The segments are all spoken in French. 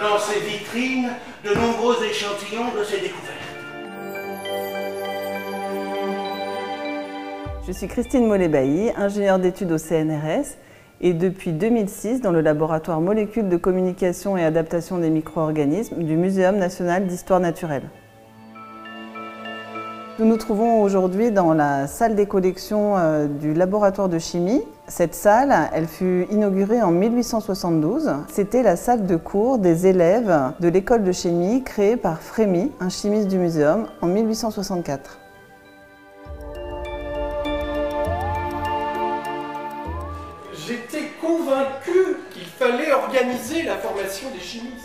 dans ses vitrines de nombreux échantillons de ses découvertes. Je suis Christine Mollet-Bailly, ingénieure d'études au CNRS et depuis 2006 dans le laboratoire Molécules de communication et adaptation des micro-organismes du Muséum national d'histoire naturelle. Nous nous trouvons aujourd'hui dans la salle des collections du laboratoire de chimie. Cette salle, elle fut inaugurée en 1872. C'était la salle de cours des élèves de l'école de chimie créée par Frémy, un chimiste du muséum, en 1864. J'étais convaincu qu'il fallait organiser la formation des chimistes.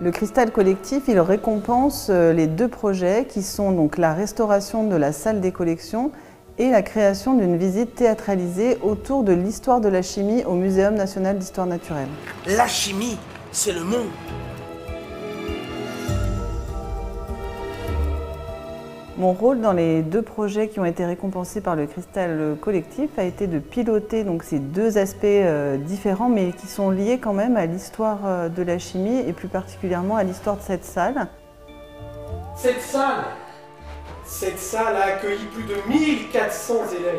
Le cristal collectif, il récompense les deux projets qui sont donc la restauration de la salle des collections et la création d'une visite théâtralisée autour de l'histoire de la chimie au Muséum national d'histoire naturelle. La chimie, c'est le monde. Mon rôle dans les deux projets qui ont été récompensés par le cristal collectif a été de piloter donc, ces deux aspects différents mais qui sont liés quand même à l'histoire de la chimie et plus particulièrement à l'histoire de cette salle. Cette salle a accueilli plus de 1400 élèves.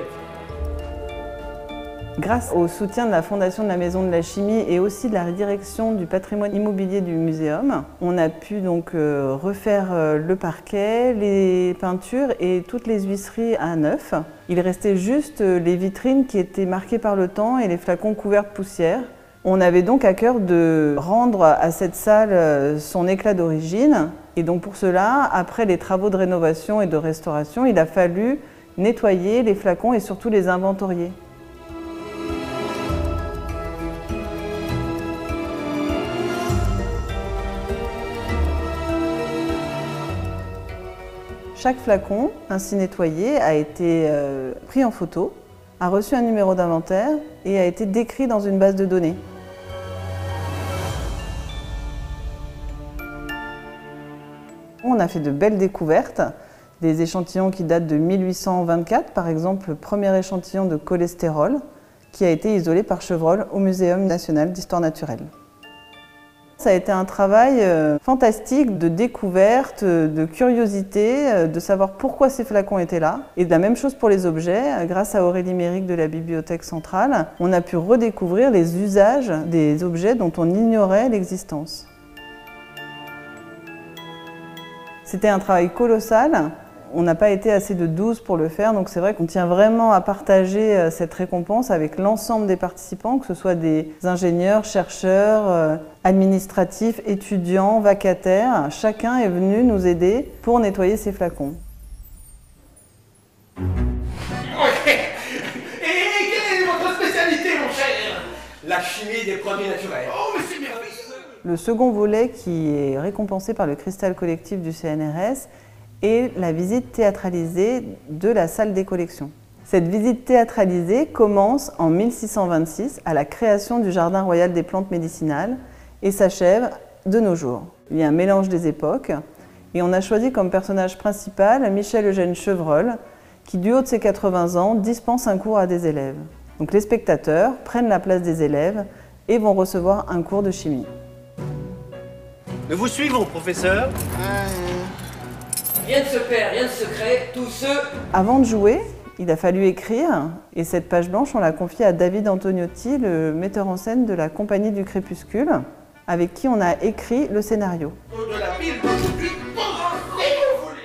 Grâce au soutien de la Fondation de la Maison de la Chimie et aussi de la direction du patrimoine immobilier du muséum, on a pu donc refaire le parquet, les peintures et toutes les huisseries à neuf. Il restait juste les vitrines qui étaient marquées par le temps et les flacons couverts de poussière. On avait donc à cœur de rendre à cette salle son éclat d'origine. Et donc pour cela, après les travaux de rénovation et de restauration, il a fallu nettoyer les flacons et surtout les inventorier. Chaque flacon, ainsi nettoyé, a été pris en photo, a reçu un numéro d'inventaire et a été décrit dans une base de données. On a fait de belles découvertes, des échantillons qui datent de 1824, par exemple le premier échantillon de cholestérol qui a été isolé par Chevreul au Muséum national d'histoire naturelle. Ça a été un travail fantastique de découverte, de curiosité, de savoir pourquoi ces flacons étaient là. Et de la même chose pour les objets, grâce à Aurélie Méric de la Bibliothèque centrale, on a pu redécouvrir les usages des objets dont on ignorait l'existence. C'était un travail colossal. On n'a pas été assez de 12 pour le faire, donc c'est vrai qu'on tient vraiment à partager cette récompense avec l'ensemble des participants, que ce soit des ingénieurs, chercheurs, administratifs, étudiants, vacataires. Chacun est venu nous aider pour nettoyer ces flacons. Et quelle est votre spécialité, mon cher? La chimie des produits naturels. Oh, mais c'est merveilleux! Le second volet qui est récompensé par le cristal collectif du CNRS et la visite théâtralisée de la salle des collections. Cette visite théâtralisée commence en 1626 à la création du Jardin royal des plantes médicinales et s'achève de nos jours. Il y a un mélange des époques et on a choisi comme personnage principal Michel-Eugène Chevreul qui, du haut de ses 80 ans, dispense un cours à des élèves. Donc les spectateurs prennent la place des élèves et vont recevoir un cours de chimie. Nous vous suivons, professeur. Rien de secret, rien de secret, tous ceux... Avant de jouer, il a fallu écrire, et cette page blanche, on l'a confiée à David Antoniotti, le metteur en scène de la Compagnie du Crépuscule, avec qui on a écrit le scénario.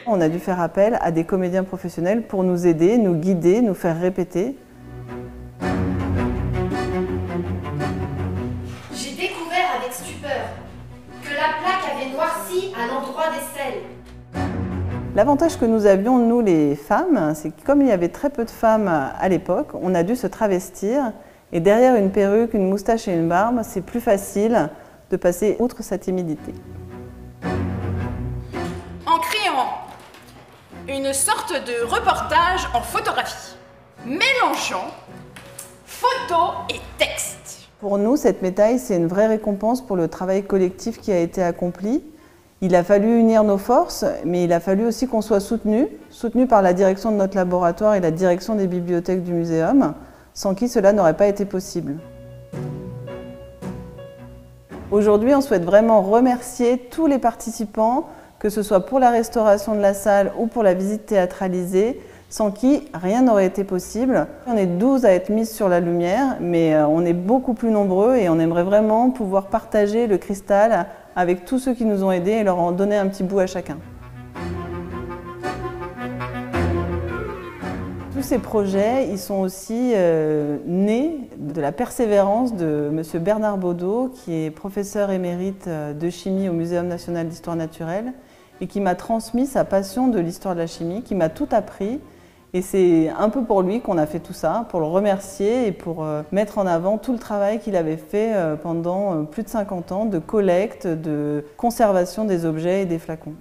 On a dû faire appel à des comédiens professionnels pour nous aider, nous guider, nous faire répéter. J'ai découvert avec stupeur que la plaque avait noirci à l'endroit des selles. L'avantage que nous avions, nous les femmes, c'est que comme il y avait très peu de femmes à l'époque, on a dû se travestir et derrière une perruque, une moustache et une barbe, c'est plus facile de passer outre sa timidité. En créant une sorte de reportage en photographie, mélangeant photo et texte. Pour nous, cette médaille, c'est une vraie récompense pour le travail collectif qui a été accompli. Il a fallu unir nos forces, mais il a fallu aussi qu'on soit soutenu par la direction de notre laboratoire et la direction des bibliothèques du muséum, sans qui cela n'aurait pas été possible. Aujourd'hui, on souhaite vraiment remercier tous les participants, que ce soit pour la restauration de la salle ou pour la visite théâtralisée, sans qui rien n'aurait été possible. On est 12 à être mis sur la lumière, mais on est beaucoup plus nombreux et on aimerait vraiment pouvoir partager le cristal avec tous ceux qui nous ont aidés et leur en donner un petit bout à chacun. Tous ces projets, ils sont aussi nés de la persévérance de M. Bernard Baudot, qui est professeur émérite de chimie au Muséum national d'histoire naturelle et qui m'a transmis sa passion de l'histoire de la chimie, qui m'a tout appris. Et c'est un peu pour lui qu'on a fait tout ça, pour le remercier et pour mettre en avant tout le travail qu'il avait fait pendant plus de 50 ans de collecte, de conservation des objets et des flacons.